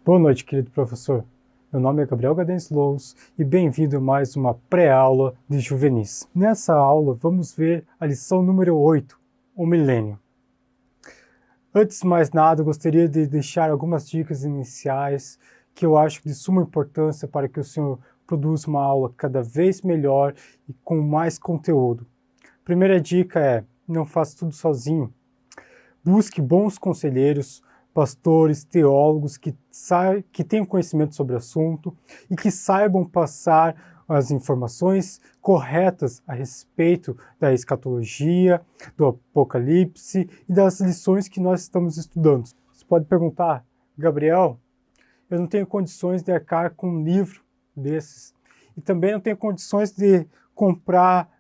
Boa noite, querido professor. Meu nome é Gabriel Gadenz Lous e bem-vindo a mais uma pré-aula de juvenis. Nessa aula, vamos ver a lição número 8, o milênio. Antes de mais nada, eu gostaria de deixar algumas dicas iniciais que eu acho de suma importância para que o senhor produza uma aula cada vez melhor e com mais conteúdo. Primeira dica é: não faça tudo sozinho. Busque bons conselheiros, pastores, teólogos que tenham conhecimento sobre o assunto e que saibam passar as informações corretas a respeito da escatologia, do Apocalipse e das lições que nós estamos estudando. Você pode perguntar: Gabriel, eu não tenho condições de arcar com um livro desses e também não tenho condições de comprar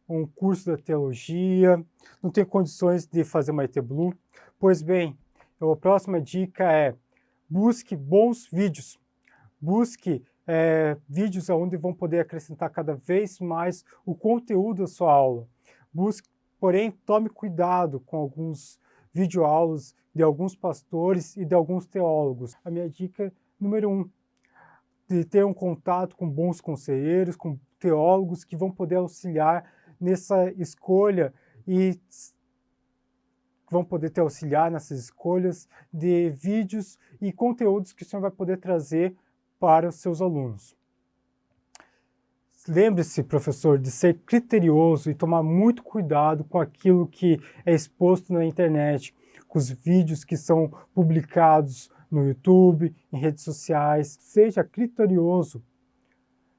um curso da teologia, não tenho condições de fazer uma ET Blue. Pois bem, a próxima dica é: busque bons vídeos. Busque vídeos onde vão poder acrescentar cada vez mais o conteúdo da sua aula. Porém, tome cuidado com alguns videoaulas de alguns pastores e de alguns teólogos. A minha dica número 1, de ter um contato com bons conselheiros, com teólogos que vão poder auxiliar nessa escolha e vão poder te auxiliar nessas escolhas de vídeos e conteúdos que o senhor vai poder trazer para os seus alunos. Lembre-se, professor, de ser criterioso e tomar muito cuidado com aquilo que é exposto na internet, com os vídeos que são publicados no YouTube, em redes sociais. Seja criterioso,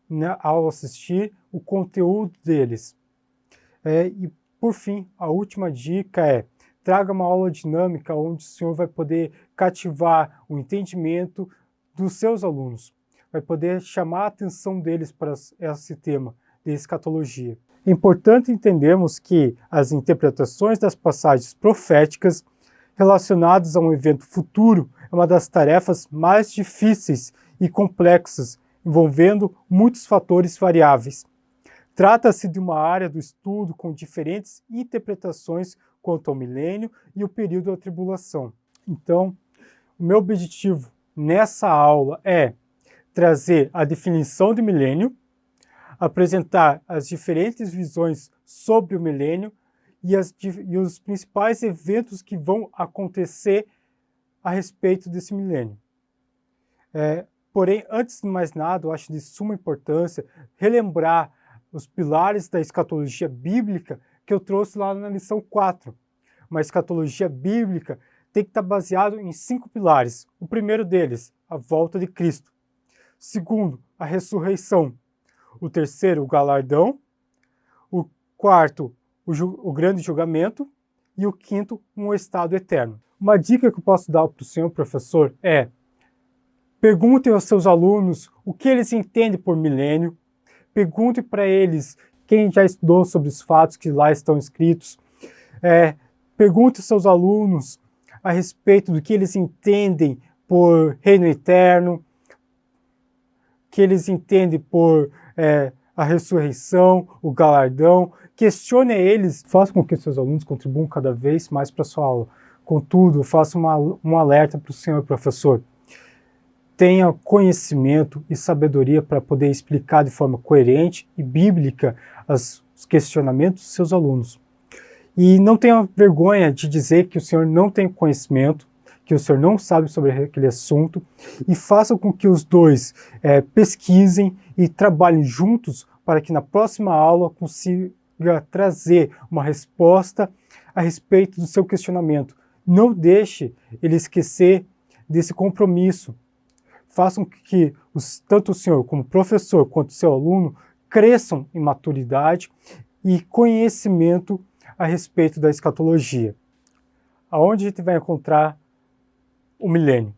né, ao assistir o conteúdo deles. E, por fim, a última dica é: traga uma aula dinâmica onde o senhor vai poder cativar o entendimento dos seus alunos, vai poder chamar a atenção deles para esse tema de escatologia. É importante entendermos que as interpretações das passagens proféticas relacionadas a um evento futuro é uma das tarefas mais difíceis e complexas, envolvendo muitos fatores variáveis. Trata-se de uma área do estudo com diferentes interpretações quanto ao milênio e o período da tribulação. Então, o meu objetivo nessa aula é trazer a definição de milênio, apresentar as diferentes visões sobre o milênio e os principais eventos que vão acontecer a respeito desse milênio. Porém, antes de mais nada, eu acho de suma importância relembrar os pilares da escatologia bíblica que eu trouxe lá na lição 4. Uma escatologia bíblica tem que estar baseado em 5 pilares. O primeiro deles, a volta de Cristo. O segundo, a ressurreição. O terceiro, o galardão. O quarto, o grande julgamento. E o quinto, um estado eterno. Uma dica que eu posso dar para o senhor professor é: pergunte aos seus alunos o que eles entendem por milênio. Pergunte para eles quem já estudou sobre os fatos que lá estão escritos. Pergunte aos seus alunos a respeito do que eles entendem por reino eterno, que eles entendem por a ressurreição, o galardão. Questione eles, faça com que seus alunos contribuam cada vez mais para a sua aula. Contudo, eu faço um alerta para o senhor professor: tenha conhecimento e sabedoria para poder explicar de forma coerente e bíblica os questionamentos dos seus alunos. E não tenha vergonha de dizer que o senhor não tem conhecimento, que o senhor não sabe sobre aquele assunto, e faça com que os dois pesquisem e trabalhem juntos para que na próxima aula consiga trazer uma resposta a respeito do seu questionamento. Não deixe ele esquecer desse compromisso. Façam que tanto o senhor como professor quanto o seu aluno cresçam em maturidade e conhecimento a respeito da escatologia. Aonde a gente vai encontrar o milênio?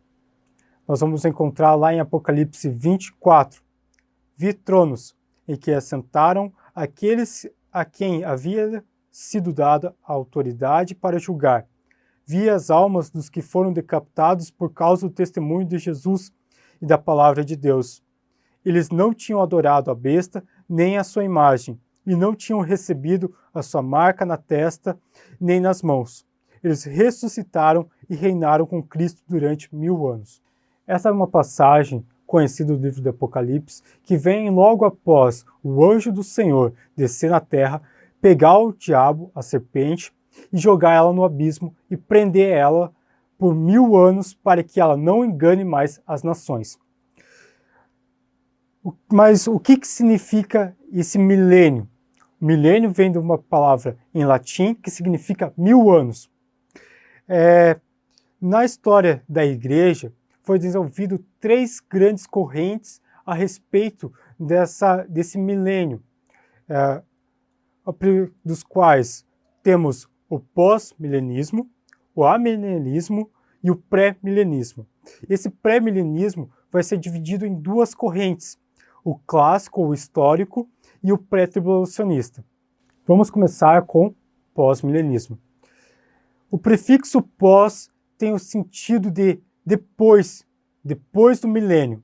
Nós vamos encontrar lá em Apocalipse 24. Vi tronos em que assentaram aqueles a quem havia sido dada a autoridade para julgar. Vi as almas dos que foram decapitados por causa do testemunho de Jesus e da palavra de Deus. Eles não tinham adorado a besta, nem a sua imagem, e não tinham recebido a sua marca na testa, nem nas mãos. Eles ressuscitaram e reinaram com Cristo durante 1000 anos. Essa é uma passagem conhecida do livro do Apocalipse, que vem logo após o anjo do Senhor descer na terra, pegar o diabo, a serpente, e jogar ela no abismo e prender ela por 1000 anos para que ela não engane mais as nações. Mas o que significa esse milênio? Milênio vem de uma palavra em latim que significa 1000 anos. Na história da igreja, foi desenvolvido 3 grandes correntes a respeito desse milênio, dos quais temos o pós-milenismo, o amilenismo e o pré-milenismo. Esse pré-milenismo vai ser dividido em 2 correntes, o clássico ou histórico e o pré-tribulacionista. Vamos começar com pós-milenismo. O prefixo pós tem o sentido de depois do milênio.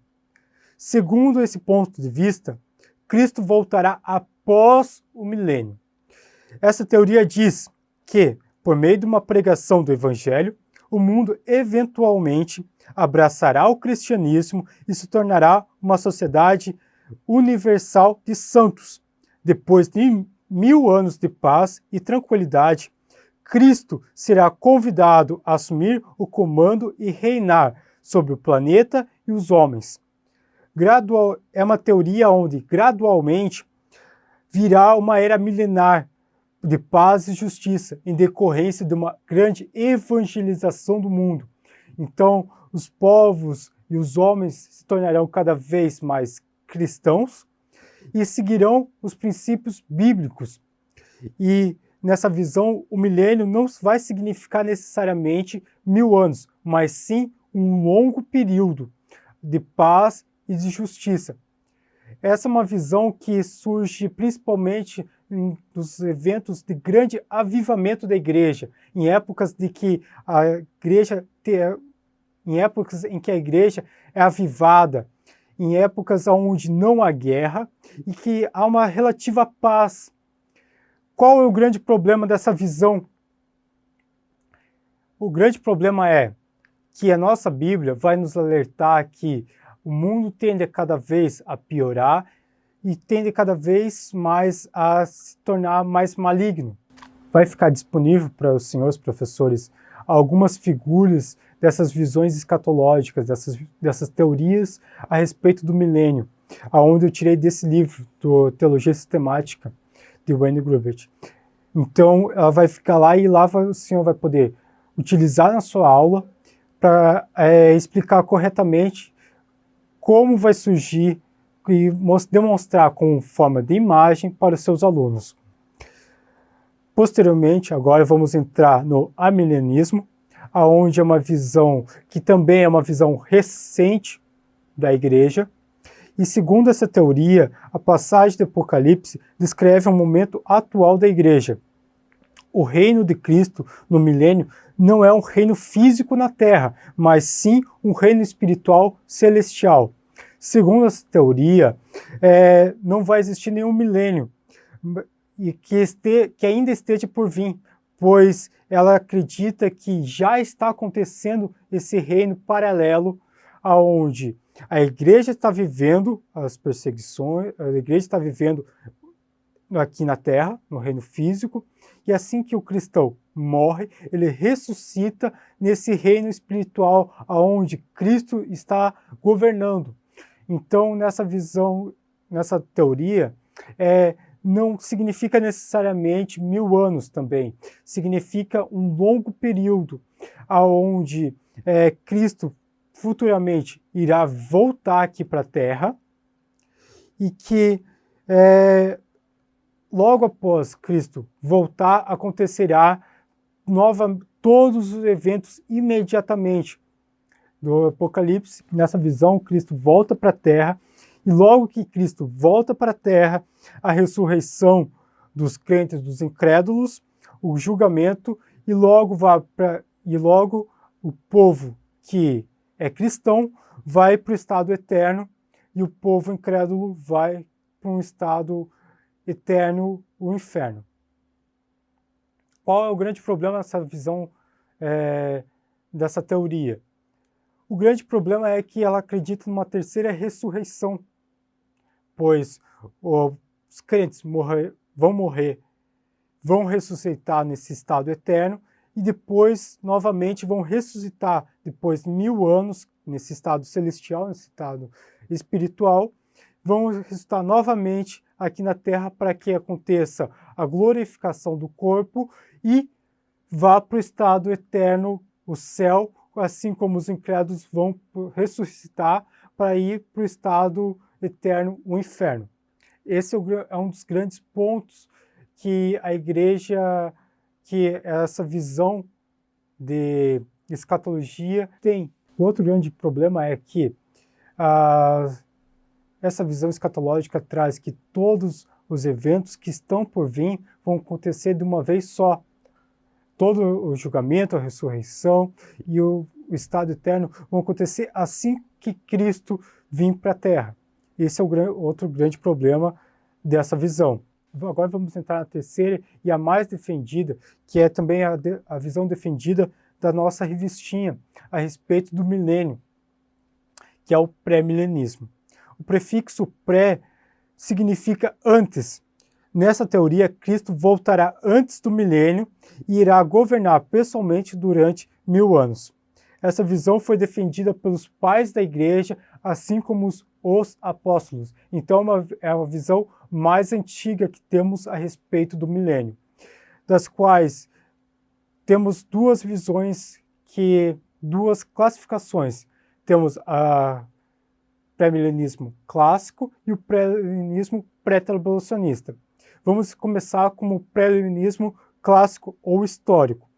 Segundo esse ponto de vista, Cristo voltará após o milênio. Essa teoria diz que, por meio de uma pregação do Evangelho, o mundo eventualmente abraçará o cristianismo e se tornará uma sociedade universal de santos. Depois de 1000 anos de paz e tranquilidade, Cristo será convidado a assumir o comando e reinar sobre o planeta e os homens. É uma teoria onde, gradualmente, virá uma era milenar de paz e justiça, em decorrência de uma grande evangelização do mundo. Então, os povos e os homens se tornarão cada vez mais cristãos e seguirão os princípios bíblicos. E nessa visão, o milênio não vai significar necessariamente 1000 anos, mas sim um longo período de paz e de justiça. Essa é uma visão que surge principalmente nos eventos de grande avivamento da igreja, em épocas em que a igreja é avivada, em épocas onde não há guerra e que há uma relativa paz. Qual é o grande problema dessa visão? O grande problema é que a nossa Bíblia vai nos alertar que o mundo tende a cada vez a piorar e tende cada vez mais a se tornar mais maligno. Vai ficar disponível para os senhores professores algumas figuras dessas visões escatológicas, dessas teorias a respeito do milênio, aonde eu tirei desse livro, do Teologia Sistemática, de Wayne Grudem. Então, ela vai ficar lá e lá o senhor vai poder utilizar na sua aula para explicar corretamente como vai surgir e demonstrar com forma de imagem para os seus alunos. Posteriormente, agora vamos entrar no amilenismo, onde é uma visão que também é uma visão recente da igreja. E segundo essa teoria, a passagem do Apocalipse descreve um momento atual da igreja. O reino de Cristo no milênio não é um reino físico na terra, mas sim um reino espiritual celestial. Segundo essa teoria, não vai existir nenhum milênio e que ainda esteja por vir, pois ela acredita que já está acontecendo esse reino paralelo aonde a igreja está vivendo as perseguições, a igreja está vivendo aqui na terra, no reino físico, e assim que o cristão morre, ele ressuscita nesse reino espiritual aonde Cristo está governando. Então, nessa visão, nessa teoria, não significa necessariamente 1000 anos também, significa um longo período aonde Cristo futuramente irá voltar aqui para a Terra e que logo após Cristo voltar acontecerá todos os eventos imediatamente do Apocalipse. Nessa visão, Cristo volta para a Terra e logo que Cristo volta para a Terra, a ressurreição dos crentes, dos incrédulos, o julgamento e logo o povo que é cristão vai para o estado eterno e o povo incrédulo vai para um estado eterno, o inferno. Qual é o grande problema dessa visão, dessa teoria? O grande problema é que ela acredita numa terceira ressurreição, pois os crentes vão morrer, vão ressuscitar nesse estado eterno e depois novamente vão ressuscitar depois de 1000 anos nesse estado celestial, nesse estado espiritual, vão ressuscitar novamente aqui na Terra para que aconteça a glorificação do corpo e vá para o estado eterno, o céu, assim como os incrédulos vão ressuscitar para ir para o estado eterno, o inferno. Esse é um dos grandes pontos que a igreja, que essa visão de escatologia tem. O outro grande problema é que essa visão escatológica traz que todos os eventos que estão por vir vão acontecer de uma vez só. Todo o julgamento, a ressurreição e o estado eterno vão acontecer assim que Cristo vir para a Terra. Esse é o outro grande problema dessa visão. Agora vamos entrar na terceira e a mais defendida, que é também a visão defendida da nossa revistinha a respeito do milênio, que é o pré-milenismo. O prefixo pré significa antes. Nessa teoria, Cristo voltará antes do milênio e irá governar pessoalmente durante 1000 anos. Essa visão foi defendida pelos pais da igreja, assim como os apóstolos. Então é uma visão mais antiga que temos a respeito do milênio, das quais temos duas visões, duas classificações. Temos o pré-milenismo clássico e o pré-milenismo pré-tribulacionista. Vamos começar com o pré-milenismo clássico ou histórico.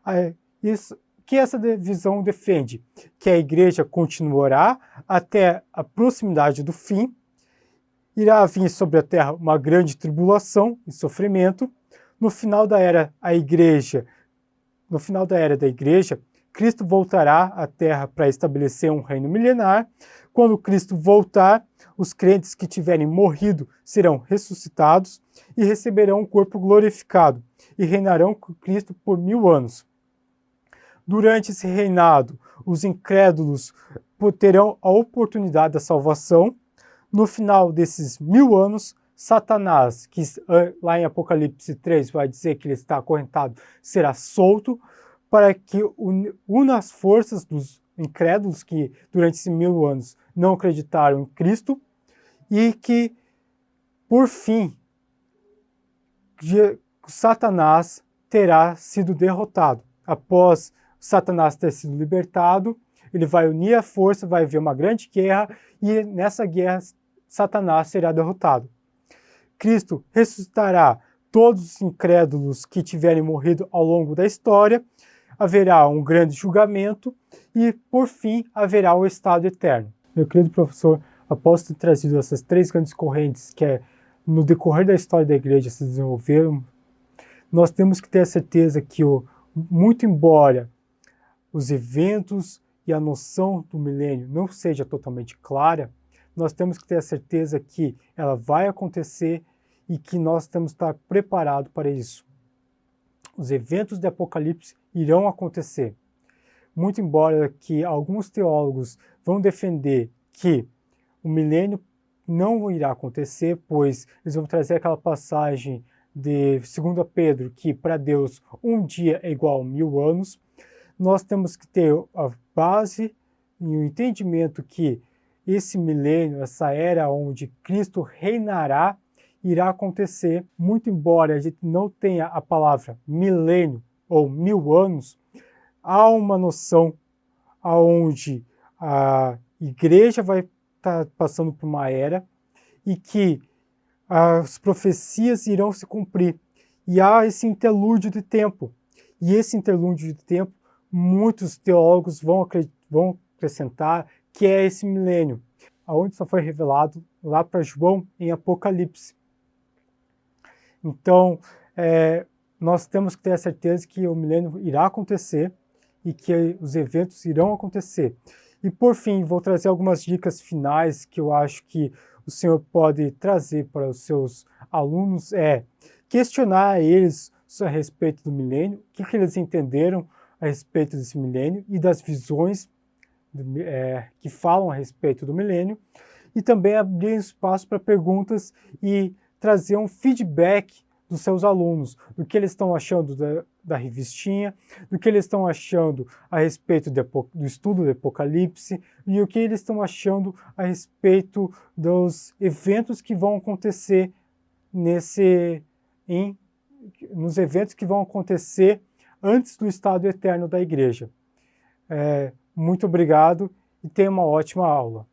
O que essa visão defende? Que a igreja continuará até a proximidade do fim, irá vir sobre a terra uma grande tribulação e sofrimento. No final da era da igreja, Cristo voltará à terra para estabelecer um reino milenar. Quando Cristo voltar, os crentes que tiverem morrido serão ressuscitados e receberão um corpo glorificado e reinarão com Cristo por 1000 anos. Durante esse reinado, os incrédulos terão a oportunidade da salvação. No final desses 1000 anos, Satanás, que lá em Apocalipse 3 vai dizer que ele está acorrentado, será solto para que una as forças dos incrédulos que durante esses 1000 anos não acreditaram em Cristo e que, por fim, Satanás terá sido derrotado. Após Satanás ter sido libertado, ele vai unir a força, vai haver uma grande guerra e nessa guerra Satanás será derrotado. Cristo ressuscitará todos os incrédulos que tiverem morrido ao longo da história, haverá um grande julgamento e, por fim, haverá o estado eterno. Meu querido professor, após ter trazido essas três grandes correntes que no decorrer da história da igreja se desenvolveram, nós temos que ter a certeza que, muito embora os eventos e a noção do milênio não seja totalmente clara, nós temos que ter a certeza que ela vai acontecer e que nós temos que estar preparados para isso. Os eventos de Apocalipse irão acontecer. Muito embora que alguns teólogos vão defender que o milênio não irá acontecer, pois eles vão trazer aquela passagem de 2 Pedro, que para Deus um dia é igual a 1000 anos, nós temos que ter a base e o entendimento que esse milênio, essa era onde Cristo reinará, irá acontecer. Muito embora a gente não tenha a palavra milênio ou 1000 anos, há uma noção aonde a igreja vai estar passando por uma era e que as profecias irão se cumprir. E há esse interlúdio de tempo. E esse interlúdio de tempo, muitos teólogos vão acrescentar que é esse milênio, aonde só foi revelado lá para João em Apocalipse. Então, nós temos que ter a certeza que o milênio irá acontecer e que os eventos irão acontecer. E por fim, vou trazer algumas dicas finais que eu acho que o senhor pode trazer para os seus alunos, questionar eles a respeito do milênio, o que eles entenderam a respeito desse milênio e das visões que falam a respeito do milênio, e também abrir espaço para perguntas e trazer um feedback dos seus alunos, do que eles estão achando da revistinha, do que eles estão achando a respeito do estudo do Apocalipse e o que eles estão achando a respeito dos eventos que vão acontecer nos eventos que vão acontecer antes do estado eterno da igreja. Muito obrigado e tenha uma ótima aula.